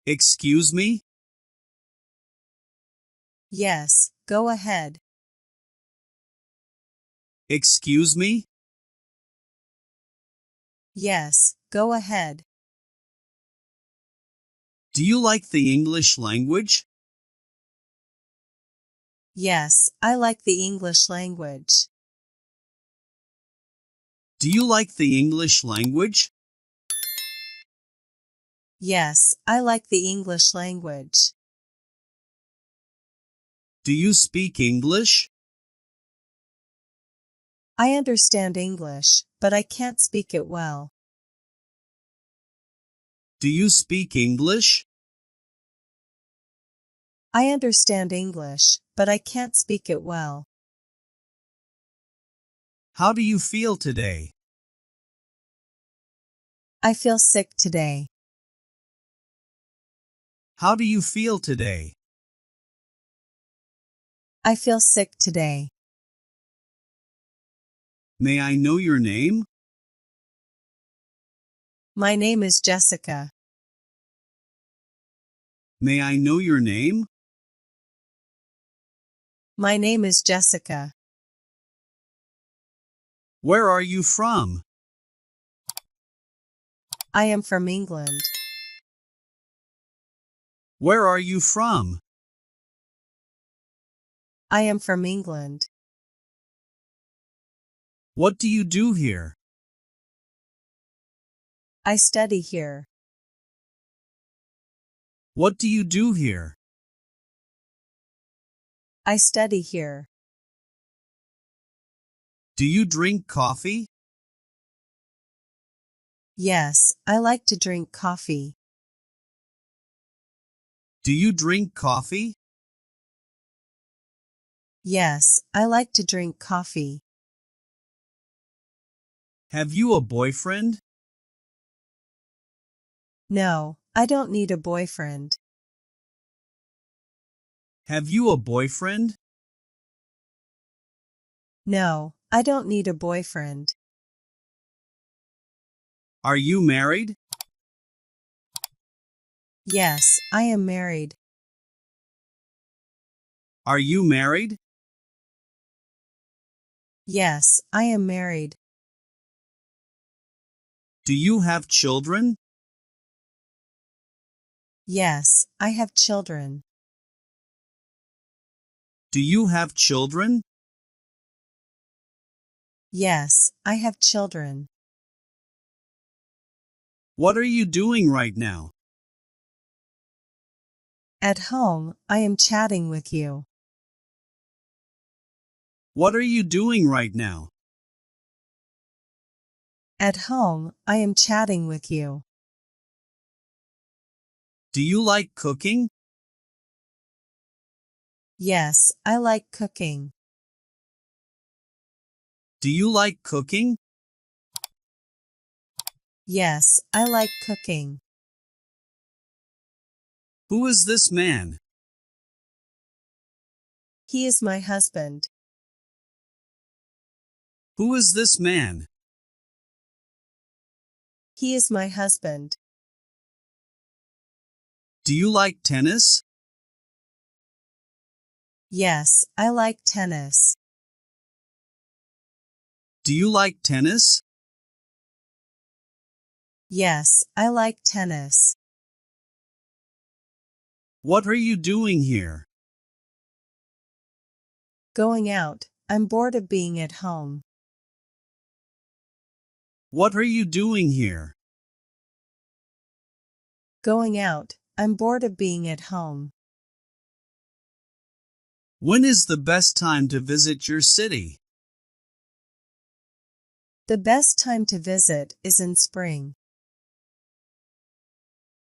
Excuse me? Yes, go ahead. Excuse me? Yes, go ahead. Do you like the English language? Yes, I like the English language. Do you like the English language? Yes, I like the English language. Do you speak English? I understand English, but I can't speak it well. Do you speak English? I understand English, but I can't speak it well. How do you feel today? I feel sick today. How do you feel today? I feel sick today. May I know your name? My name is Jessica. May I know your name? My name is Jessica. Where are you from? I am from England. Where are you from? I am from England. What do you do here? I study here. What do you do here? I study here. Do you drink coffee? Yes, I like to drink coffee. Do you drink coffee? Yes, I like to drink coffee. Have you a boyfriend? No, I don't need a boyfriend. Have you a boyfriend? No, I don't need a boyfriend. Are you married? Yes, I am married. Are you married? Yes, I am married. Do you have children? Yes, I have children. Do you have children? Yes, I have children. What are you doing right now? At home, I am chatting with you. What are you doing right now? At home, I am chatting with you. Do you like cooking? Yes, I like cooking. Do you like cooking? Yes, I like cooking. Who is this man? He is my husband. Who is this man? He is my husband. Do you like tennis? Yes, I like tennis. Do you like tennis? Yes, I like tennis. What are you doing here? Going out. I'm bored of being at home. What are you doing here? Going out. I'm bored of being at home. When is the best time to visit your city? The best time to visit is in spring.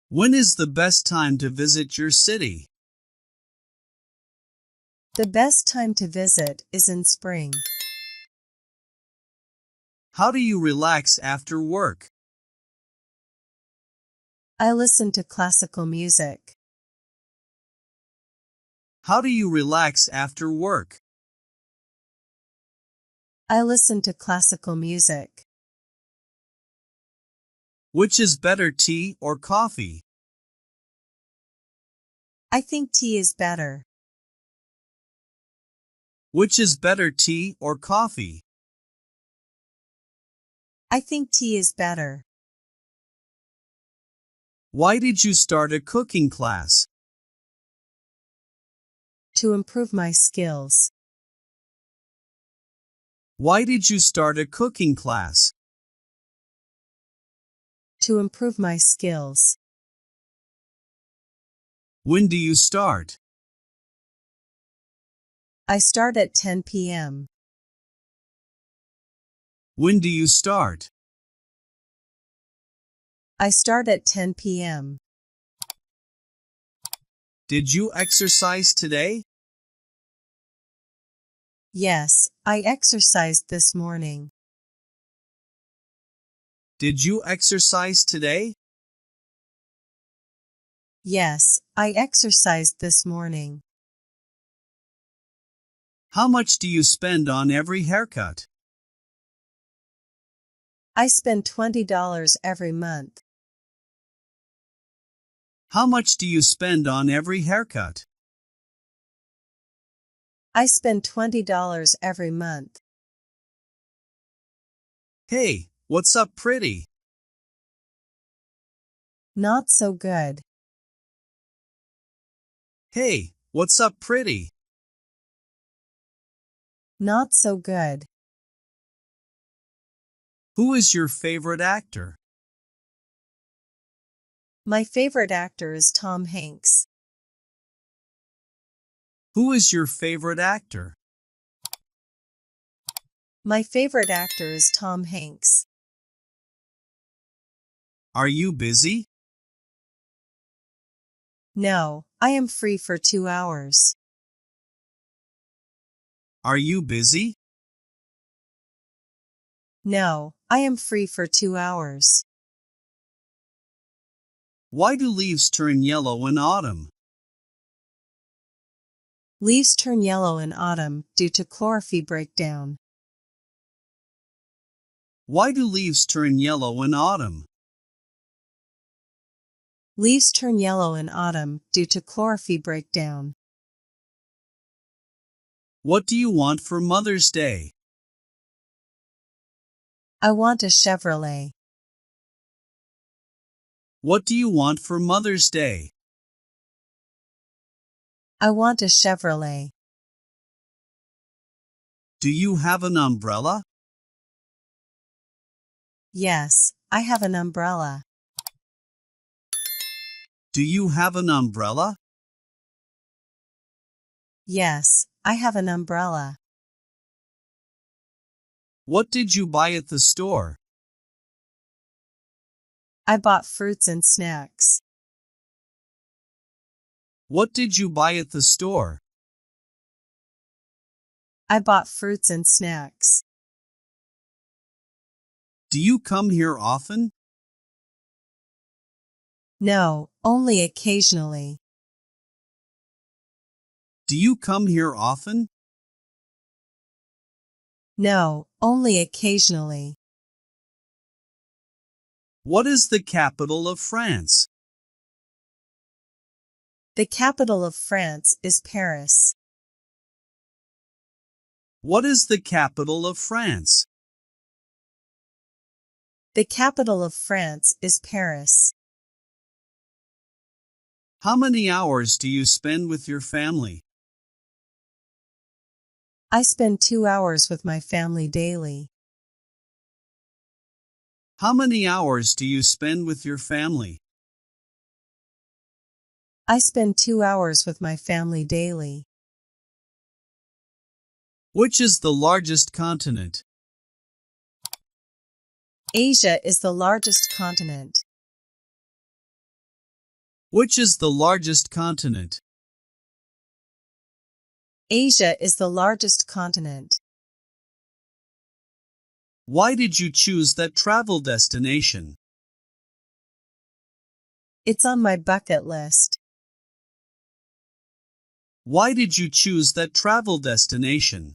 When is the best time to visit your city? The best time to visit is in spring. How do you relax after work? I listen to classical music. How do you relax after work? I listen to classical music. Which is better, tea or coffee? I think tea is better. Which is better, tea or coffee? I think tea is better. Why did you start a cooking class? To improve my skills. Why did you start a cooking class? To improve my skills. When do you start? I start at 10 p.m. When do you start? I start at 10 p.m. Did you exercise today? Yes, I exercised this morning. Did you exercise today? Yes, I exercised this morning. How much do you spend on every haircut? I spend $20 every month. How much do you spend on every haircut? I spend $20 every month. Hey, what's up, pretty? Not so good. Hey, what's up, pretty? Not so good. Who is your favorite actor? My favorite actor is Tom Hanks. Who is your favorite actor? My favorite actor is Tom Hanks. Are you busy? No, I am free for 2 hours. Are you busy? No, I am free for 2 hours. Why do leaves turn yellow in autumn? Leaves turn yellow in autumn due to chlorophyll breakdown. Why do leaves turn yellow in autumn? Leaves turn yellow in autumn due to chlorophyll breakdown. What do you want for Mother's Day? I want a Chevrolet. What do you want for Mother's Day? I want a Chevrolet. Do you have an umbrella? Yes, I have an umbrella. Do you have an umbrella? Yes, I have an umbrella. What did you buy at the store? I bought fruits and snacks. What did you buy at the store? I bought fruits and snacks. Do you come here often? No, only occasionally. Do you come here often? No, only occasionally. What is the capital of France? The capital of France is Paris. What is the capital of France? The capital of France is Paris. How many hours do you spend with your family? I spend 2 hours with my family daily. How many hours do you spend with your family? I spend 2 hours with my family daily. Which is the largest continent? Asia is the largest continent. Which is the largest continent? Asia is the largest continent. Why did you choose that travel destination? It's on my bucket list. Why did you choose that travel destination?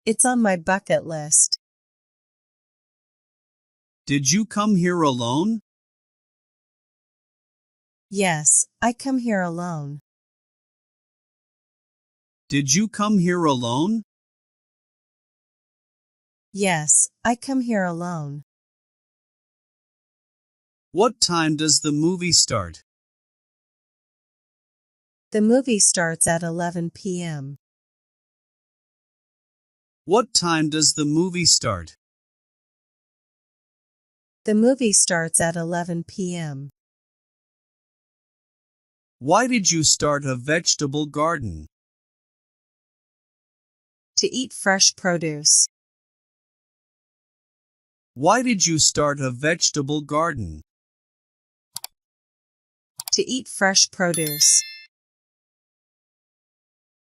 It's on my bucket list. Did you come here alone? Yes, I come here alone. Did you come here alone? Yes, I come here alone. What time does the movie start? The movie starts at 11 p.m. What time does the movie start? The movie starts at 11 p.m. Why did you start a vegetable garden? To eat fresh produce. Why did you start a vegetable garden? To eat fresh produce.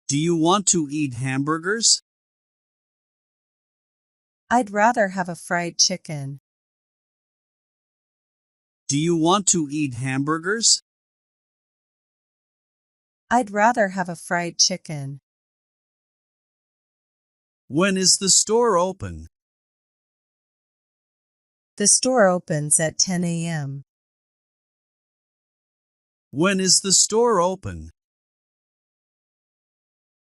Do you want to eat hamburgers? I'd rather have a fried chicken. Do you want to eat hamburgers? I'd rather have a fried chicken. When is the store open? The store opens at 10 a.m. When is the store open?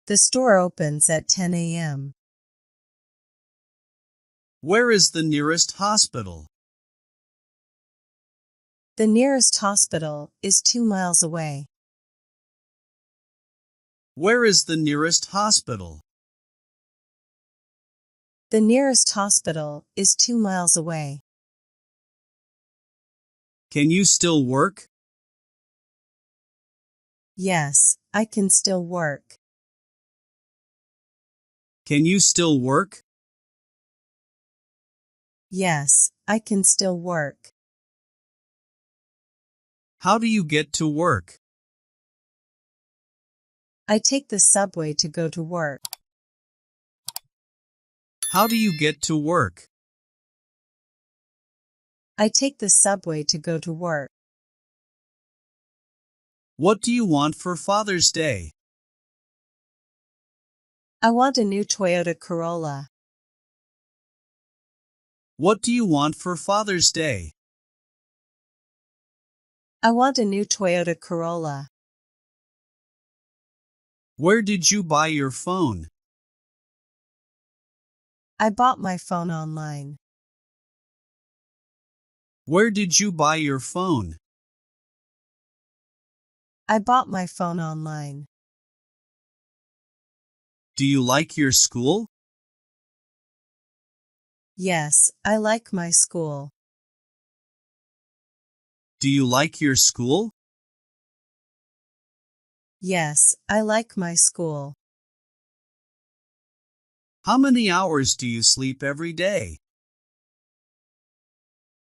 The store opens at 10 a.m. Where is the nearest hospital? The nearest hospital is 2 miles away. Where is the nearest hospital? The nearest hospital is 2 miles away. Can you still work? Yes, I can still work. Can you still work? Yes, I can still work. How do you get to work? I take the subway to go to work. How do you get to work? I take the subway to go to work. What do you want for Father's Day? I want a new Toyota Corolla. What do you want for Father's Day? I want a new Toyota Corolla. Where did you buy your phone? I bought my phone online. Where did you buy your phone? I bought my phone online. Do you like your school? Yes, I like my school. Do you like your school? Yes, I like my school. How many hours do you sleep every day?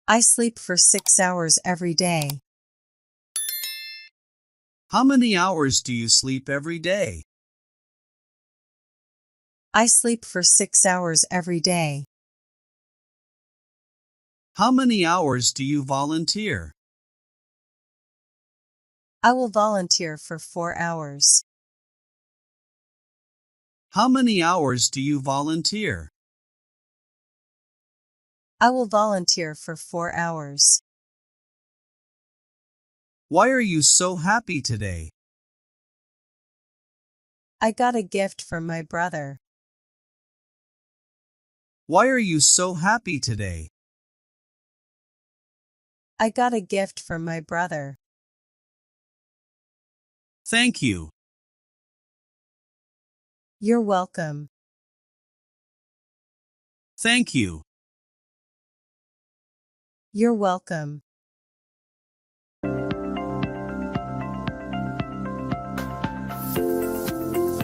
I sleep for 6 hours every day. How many hours do you sleep every day? I sleep for 6 hours every day. How many hours do you volunteer? I will volunteer for 4 hours. How many hours do you volunteer? I will volunteer for 4 hours. Why are you so happy today? I got a gift from my brother. Why are you so happy today? I got a gift from my brother. Thank you. You're welcome. Thank you. You're welcome.